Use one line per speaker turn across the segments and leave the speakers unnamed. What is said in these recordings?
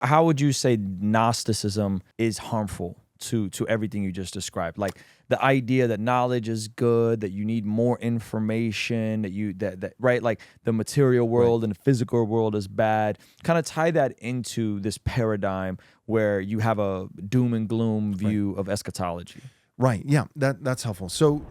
how would you say Gnosticism is harmful to everything you just described? Like the idea that knowledge is good, that you need more information, that right, like the material world and the physical world is bad. Kind of tie that into this paradigm where you have a doom and gloom view of eschatology.
Right, yeah, that's helpful. So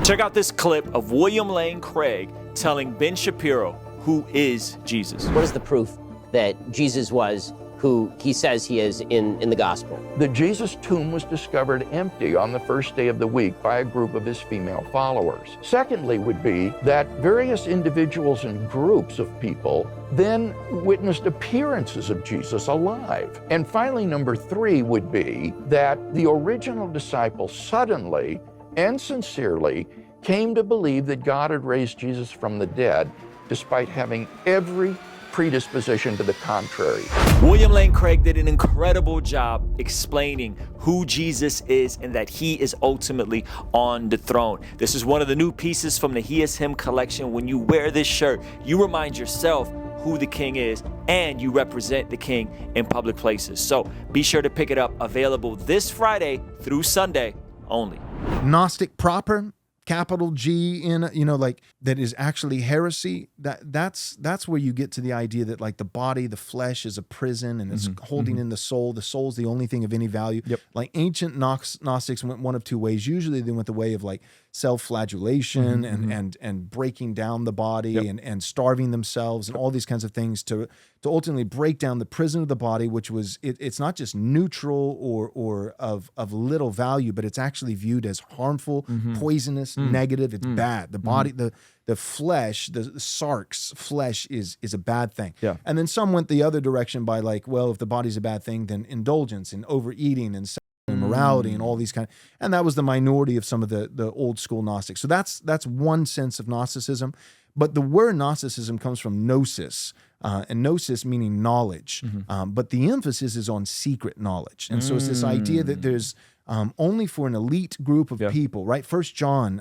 check out this clip of William Lane Craig telling Ben Shapiro who is Jesus.
What is the proof that Jesus was who he says he is in the gospel?
The Jesus tomb was discovered empty on the first day of the week by a group of his female followers. Secondly would be that various individuals and groups of people then witnessed appearances of Jesus alive. And finally, number 3 would be that the original disciples suddenly and sincerely came to believe that God had raised Jesus from the dead, despite having every predisposition to the contrary.
William Lane Craig did an incredible job explaining who Jesus is and that he is ultimately on the throne. This is one of the new pieces from the He Is Him collection. When you wear this shirt, you remind yourself who the king is and you represent the king in public places. So be sure to pick it up. Available this Friday through Sunday only.
Gnostic proper, capital G in, like that is actually heresy. That's where you get to the idea that like the body, the flesh is a prison and it's holding in the soul. The soul's the only thing of any value.
Yep.
Like ancient Gnostics went one of two ways. Usually they went the way of like self-flagellation and breaking down the body and starving themselves and all these kinds of things to ultimately break down the prison of the body, which was it's not just neutral or of little value, but it's actually viewed as harmful, poisonous, negative. It's bad. The body, the flesh, the sarx flesh is a bad thing.
Yeah.
And then some went the other direction by like, well, if the body's a bad thing, then indulgence and overeating and immorality and all these and that was the minority of some of the old school Gnostics. So that's one sense of Gnosticism. But the word Gnosticism comes from gnosis, and gnosis meaning knowledge. But the emphasis is on secret knowledge. And so it's this idea that there's only for an elite group of people, right? First John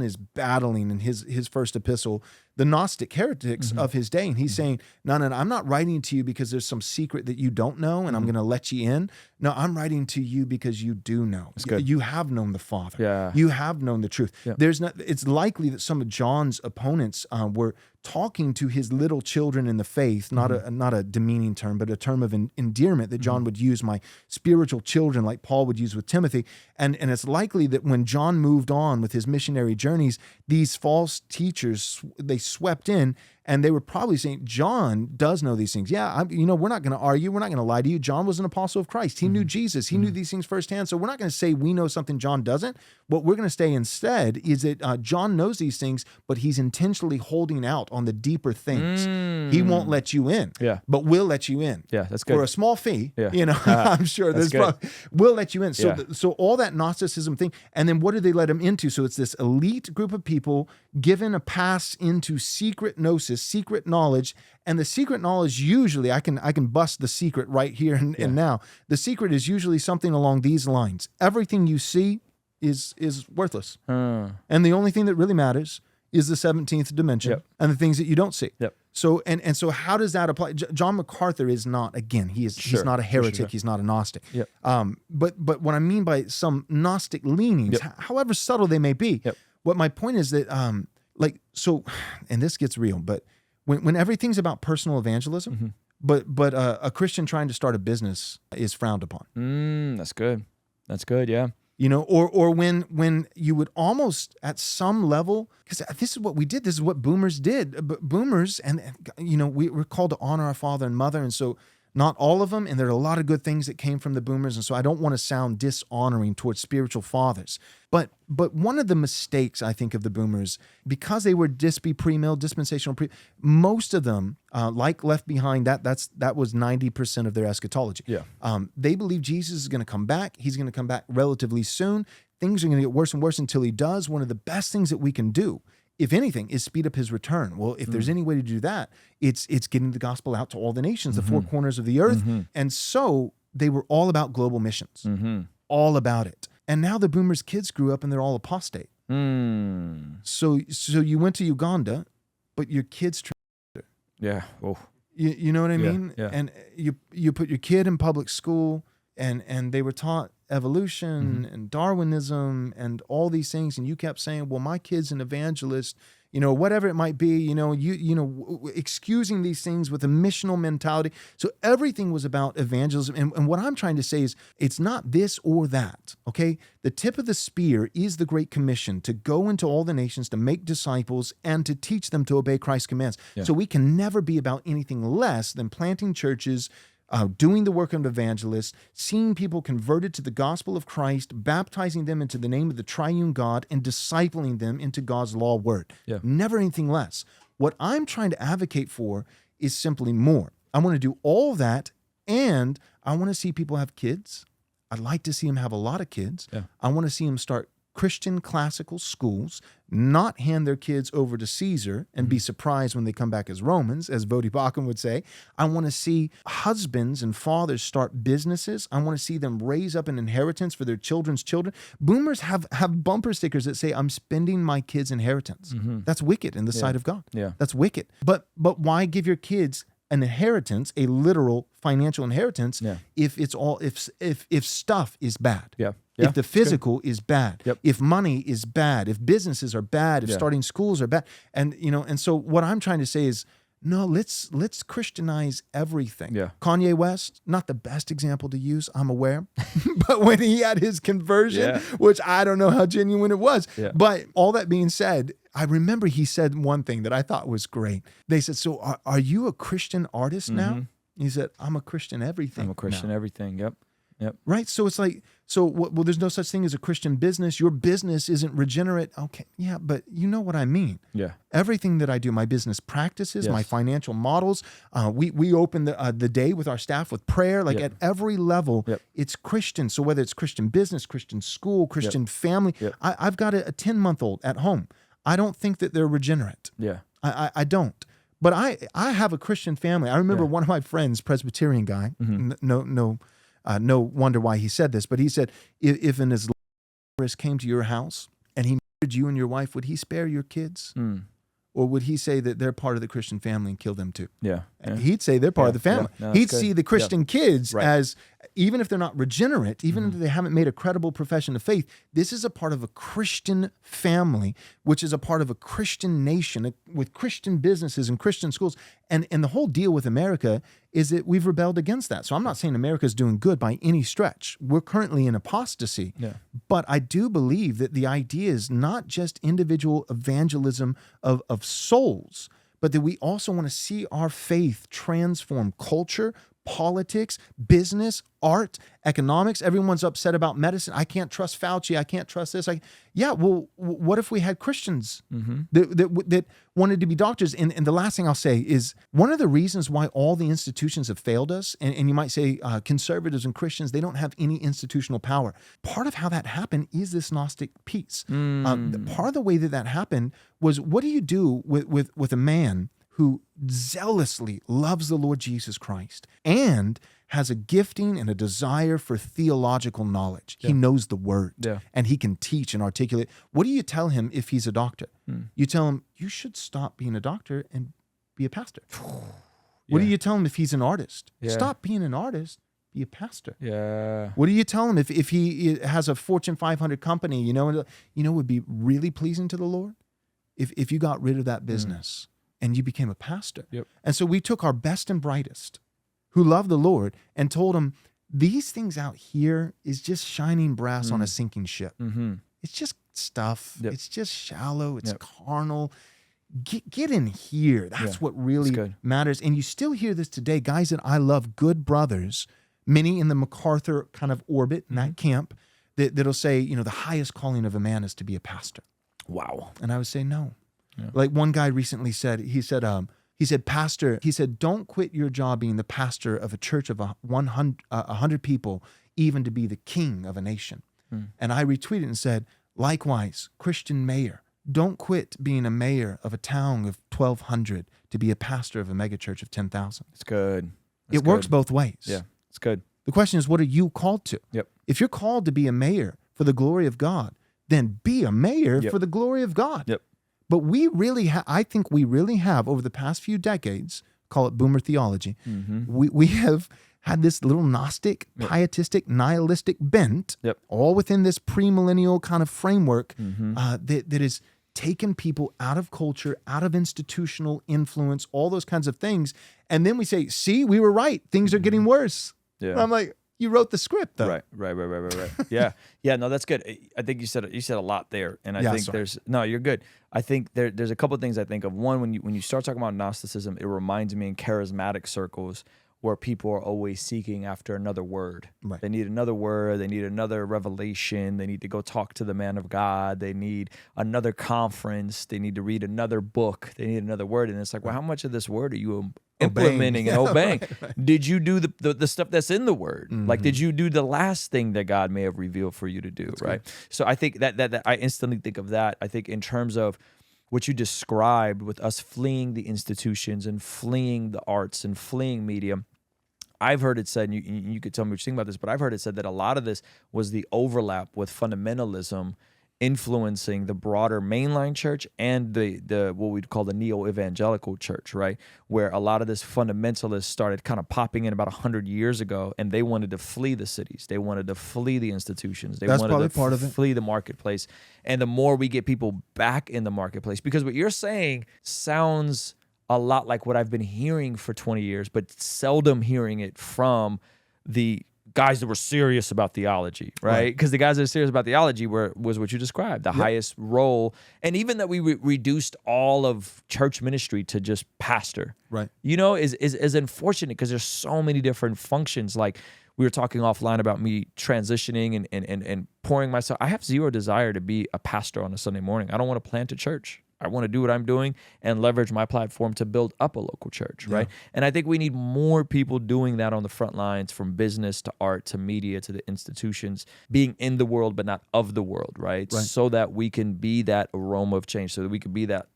is battling in his first epistle the Gnostic heretics of his day. And he's saying, no, I'm not writing to you because there's some secret that you don't know and I'm going to let you in. No, I'm writing to you because you do know. You have known the Father.
Yeah.
You have known the truth.
Yeah.
It's likely that some of John's opponents were talking to his little children in the faith, not a demeaning term, but a term of endearment that John would use, my spiritual children, like Paul would use with Timothy. And it's likely that when John moved on with his missionary journeys, these false teachers, they swept in and they were probably saying, John does know these things. Yeah, we're not going to argue. We're not going to lie to you. John was an apostle of Christ. He knew Jesus. He knew these things firsthand. So we're not going to say we know something John doesn't. What we're going to say instead is that John knows these things, but he's intentionally holding out on the deeper things. He won't let you in, but we'll let you in.
Yeah, that's good.
For a small fee,
Yeah.
I'm sure
That's
we'll let you in. So,
Yeah.
so all that Gnosticism thing, and then what do they let him into? So it's this elite group of people given a pass into secret gnosis, secret knowledge, and the secret knowledge usually, I can bust the secret right here and now. The secret is usually something along these lines: everything you see is worthless, and the only thing that really matters is the 17th dimension and the things that you don't see.
Yep.
So and so how does that apply? John MacArthur is not, again, he's not a heretic, he's not a Gnostic.
Yep.
But what I mean by some Gnostic leanings, however subtle they may be, what my point is that and this gets real, but when everything's about personal evangelism, but a Christian trying to start a business is frowned upon.
That's good. That's good, yeah.
Or when you would almost at some level, because this is what we did. This is what boomers did. Boomers, and we're called to honor our father and mother, and so not all of them. And there are a lot of good things that came from the boomers, and so I don't want to sound dishonoring towards spiritual fathers. But one of the mistakes I think of the boomers, because they were premill, dispensational most of them, like Left Behind, that was 90% of their eschatology.
Yeah.
They believe Jesus is going to come back. He's going to come back relatively soon. Things are going to get worse and worse until he does. One of the best things that we can do, if anything, is speed up his return. Well, if there's any way to do that, it's getting the gospel out to all the nations, the four corners of the earth. And so they were all about global missions, all about it. And now the boomers' kids grew up and they're all apostate. So you went to Uganda, but your kids.
Yeah. Oh.
You know what I mean?
Yeah.
And you put your kid in public school, and they were taught evolution and Darwinism and all these things, and you kept saying, well, my kid's an evangelist, whatever it might be, excusing these things with a missional mentality. So everything was about evangelism. And what I'm trying to say is it's not this or that, okay? The tip of the spear is the Great Commission to go into all the nations, to make disciples, and to teach them to obey Christ's commands.
Yeah.
So we can never be about anything less than planting churches, doing the work of evangelists, seeing people converted to the gospel of Christ, baptizing them into the name of the triune God, and discipling them into God's law word.
Yeah.
Never anything less. What I'm trying to advocate for is simply more. I want to do all that, and I want to see people have kids. I'd like to see them have a lot of kids.
Yeah.
I want to see them start Christian classical schools, not hand their kids over to Caesar and be surprised when they come back as Romans, as Bodhi Bakum would say. I want to see husbands and fathers start businesses. I want to see them raise up an inheritance for their children's children. Boomers have bumper stickers that say, I'm spending my kids' inheritance. That's wicked in the sight of God.
Yeah.
That's wicked. But why give your kids an inheritance, a literal financial inheritance, if it's all if stuff is bad?
Yeah.
If the physical is bad,
Yep.
if money is bad, if businesses are bad, if starting schools are bad, and so what I'm trying to say is, no, let's Christianize everything.
Yeah.
Kanye West, not the best example to use, I'm aware, but when he had his conversion, which I don't know how genuine it was, but all that being said, I remember he said one thing that I thought was great. They said, so are you a Christian artist now? He said, I'm a Christian everything.
I'm a Christian
now.
everything. Yep.
Right? So it's like, well, there's no such thing as a Christian business. Your business isn't regenerate. Okay, yeah, but you know what I mean.
Yeah.
Everything that I do, my business practices, my financial models, we open the day with our staff with prayer. Like at every level, it's Christian. So whether it's Christian business, Christian school, Christian family, I've got a 10-month-old at home. I don't think that they're regenerate.
Yeah.
I don't. But I have a Christian family. I remember one of my friends, Presbyterian guy, no wonder why he said this, but he said, if an Islamist came to your house and he murdered you and your wife, would he spare your kids? Or would he say that they're part of the Christian family and kill them too?
Yeah.
He'd say they're part of the family.
No,
He'd
that's
see
good.
the Christian kids
Right.
as, even if they're not regenerate, even if they haven't made a credible profession of faith, this is a part of a Christian family, which is a part of a Christian nation with Christian businesses and Christian schools. And the whole deal with America is that we've rebelled against that. So I'm not saying America's doing good by any stretch. We're currently in apostasy.
Yeah.
But I do believe that the idea is not just individual evangelism of souls, but that we also want to see our faith transform culture, politics, business, art, economics. Everyone's upset about medicine. I can't trust Fauci. I can't trust this. Well, what if we had Christians that wanted to be doctors? And the last thing I'll say is, one of the reasons why all the institutions have failed us, and you might say conservatives and Christians, they don't have any institutional power. Part of how that happened is this Gnostic piece. Part of the way that happened was, what do you do with a man who zealously loves the Lord Jesus Christ and has a gifting and a desire for theological knowledge? He knows the word and he can teach and articulate. What do you tell him if he's a doctor? You tell him, you should stop being a doctor and be a pastor. What do you tell him if he's an artist? Stop being an artist, be a pastor.
Yeah.
What do you tell him if he has a Fortune 500 company, would be really pleasing to the Lord? If you got rid of that business and you became a pastor.
Yep.
And so we took our best and brightest who loved the Lord and told them, these things out here is just shining brass on a sinking ship. It's just stuff. It's just shallow. It's carnal. Get in here. That's what really matters. And you still hear this today. Guys that I love, good brothers, many in the MacArthur kind of orbit, in that camp, that'll say, the highest calling of a man is to be a pastor.
Wow.
And I would say no. Like one guy recently said, he said, pastor, he said, don't quit your job being the pastor of a church of 100 people, even to be the king of a nation. And I retweeted and said, likewise, Christian mayor, don't quit being a mayor of a town of 1,200 to be a pastor of a megachurch of 10,000.
It's good.
It works both ways.
Yeah, it's good.
The question is, what are you called to?
Yep.
If you're called to be a mayor for the glory of God, then be a mayor for the glory of God.
Yep.
But we really I think we really have, over the past few decades, call it boomer theology.
Mm-hmm.
We have had this little Gnostic, pietistic, nihilistic bent, all within this premillennial kind of framework that is taken people out of culture, out of institutional influence, all those kinds of things. And then we say, see, we were right. Things are getting worse.
Yeah.
And I'm like, you wrote the script, though.
Right. Yeah. No, that's good. I think you said a lot there, and I think you're good. I think there's a couple of things I think of. One, when you start talking about Gnosticism, it reminds me in charismatic circles where people are always seeking after another word.
Right.
They need another word. They need another revelation. They need to go talk to the man of God. They need another conference. They need to read another book. They need another word. And it's like, well, how much of this word are you implementing and obeying?
Right.
Did you do the stuff that's in the word? Like, did you do the last thing that God may have revealed for you to do? That's right. Good. So I think that I instantly think of that. I think in terms of what you described with us fleeing the institutions and fleeing the arts and fleeing media, I've heard it said, and you could tell me what you think about this, but I've heard it said that a lot of this was the overlap with fundamentalism influencing the broader mainline church and the what we'd call the neo-evangelical church, right? Where a lot of this fundamentalists started kind of popping in about 100 years ago, and they wanted to flee the cities. They wanted to flee the institutions. They wanted to flee the marketplace. And the more we get people back in the marketplace, because what you're saying sounds a lot like what I've been hearing for 20 years, but seldom hearing it from the guys that were serious about theology, right? Because the guys that are serious about theology was what you described, the highest role. And even that we reduced all of church ministry to just pastor,
right?
You know, is unfortunate because there's so many different functions. Like we were talking offline about me transitioning and pouring myself. I have zero desire to be a pastor on a Sunday morning. I don't want to plant a church. I want to do what I'm doing and leverage my platform to build up a local church, right? And I think we need more people doing that on the front lines, from business to art to media to the institutions, being in the world but not of the world, right? So that we can be that aroma of change, so that we can be that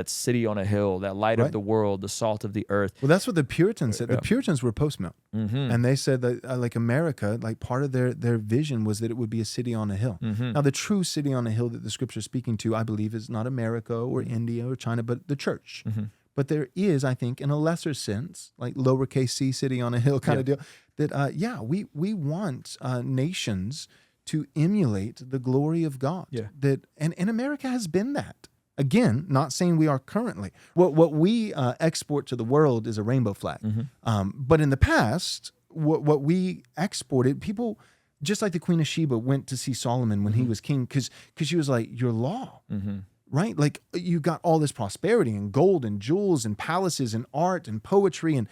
city on a hill, that light of the world, the salt of the earth.
Well, that's what the Puritans said. The Puritans were post-mill. And they said that like America, like part of their vision was that it would be a city on a hill. Now, the true city on a hill that the scripture is speaking to, I believe, is not America or India or China, but the church. But there is, I think, in a lesser sense, like lowercase c, city on a hill kind of deal, that, we want nations to emulate the glory of God. And America has been that. Again, not saying we are currently. What we export to the world is a rainbow flag. But in the past, what we exported, people, just like the Queen of Sheba went to see Solomon when he was king, because she was like, your law, right? Like you got all this prosperity and gold and jewels and palaces and art and poetry and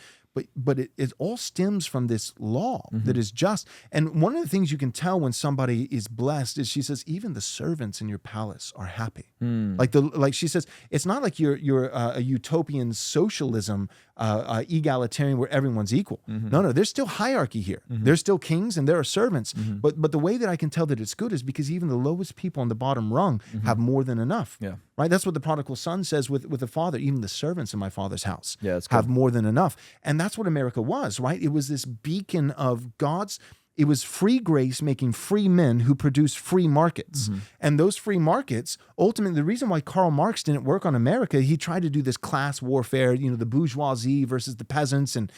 but it all stems from this law that is just. And one of the things you can tell when somebody is blessed is she says, even the servants in your palace are happy. Like she says, it's not like you're a utopian socialism, egalitarian where everyone's equal. No, there's still hierarchy here. There's still kings and there are servants. But the way that I can tell that it's good is because even the lowest people on the bottom rung have more than enough. Right? That's what the prodigal son says with the father. Even the servants in my father's house have more than enough. And that's what America was, right? It was this beacon of God's. It was free grace making free men who produced free markets. And those free markets, ultimately, the reason why Karl Marx didn't work on America, he tried to do this class warfare, the bourgeoisie versus the peasants and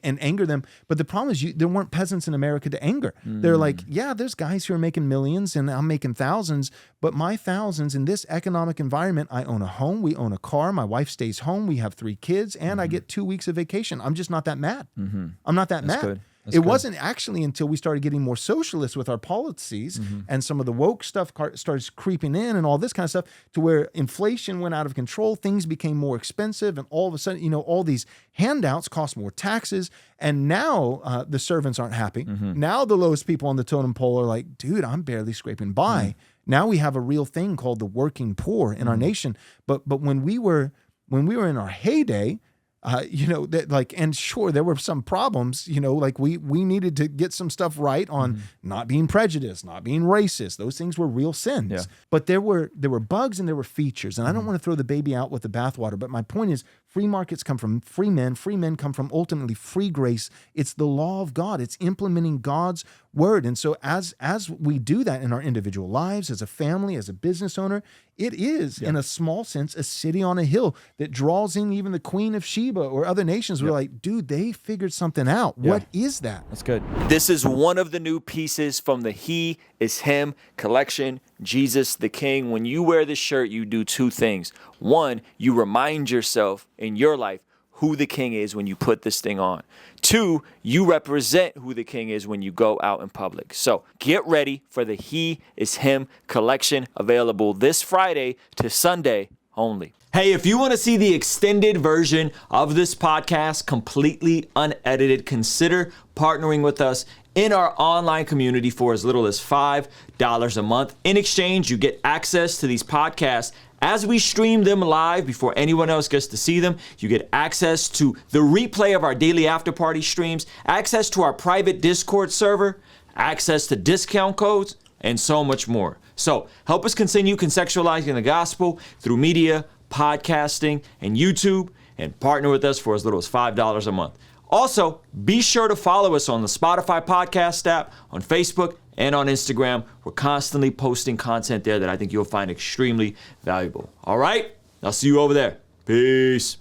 anger them. But the problem is there weren't peasants in America to anger. They're like, yeah, there's guys who are making millions and I'm making thousands, but my thousands in this economic environment, I own a home, we own a car, my wife stays home, we have 3 kids, and I get 2 weeks of vacation. I'm just not that mad. I'm not that mad.
Good.
It wasn't actually until we started getting more socialist with our policies and some of the woke stuff started creeping in and all this kind of stuff to where inflation went out of control, things became more expensive, and all of a sudden, all these handouts cost more taxes, and now the servants aren't happy. Now the lowest people on the totem pole are like, dude, I'm barely scraping by. Now we have a real thing called the working poor in our nation. But when we were in our heyday, and sure, there were some problems, like we needed to get some stuff right on not being prejudiced, not being racist. Those things were real sins. But there were bugs and there were features. And I don't want to throw the baby out with the bathwater, but my point is, Free markets come from free men come from ultimately free grace. It's the law of God. It's implementing God's word. And so as we do that in our individual lives, as a family, as a business owner, it is, in a small sense, a city on a hill that draws in even the Queen of Sheba or other nations. We're like, dude, they figured something out. What is that?
That's good.
This is one of the new pieces from the He is Him collection, Jesus the King. When you wear this shirt, you do two things. One, you remind yourself in your life who the King is when you put this thing on. Two, you represent who the King is when you go out in public. So get ready for the He is Him collection, available this Friday to Sunday only. Hey, if you want to see the extended version of this podcast, completely unedited, consider partnering with us in our online community for as little as $5 a month. In exchange, you get access to these podcasts as we stream them live before anyone else gets to see them. You get access to the replay of our daily after party streams, access to our private Discord server, access to discount codes, and so much more. So help us continue contextualizing the gospel through media, podcasting, and YouTube, and partner with us for as little as $5 a month. Also, be sure to follow us on the Spotify podcast app, on Facebook, and on Instagram. We're constantly posting content there that I think you'll find extremely valuable. All right, I'll see you over there. Peace.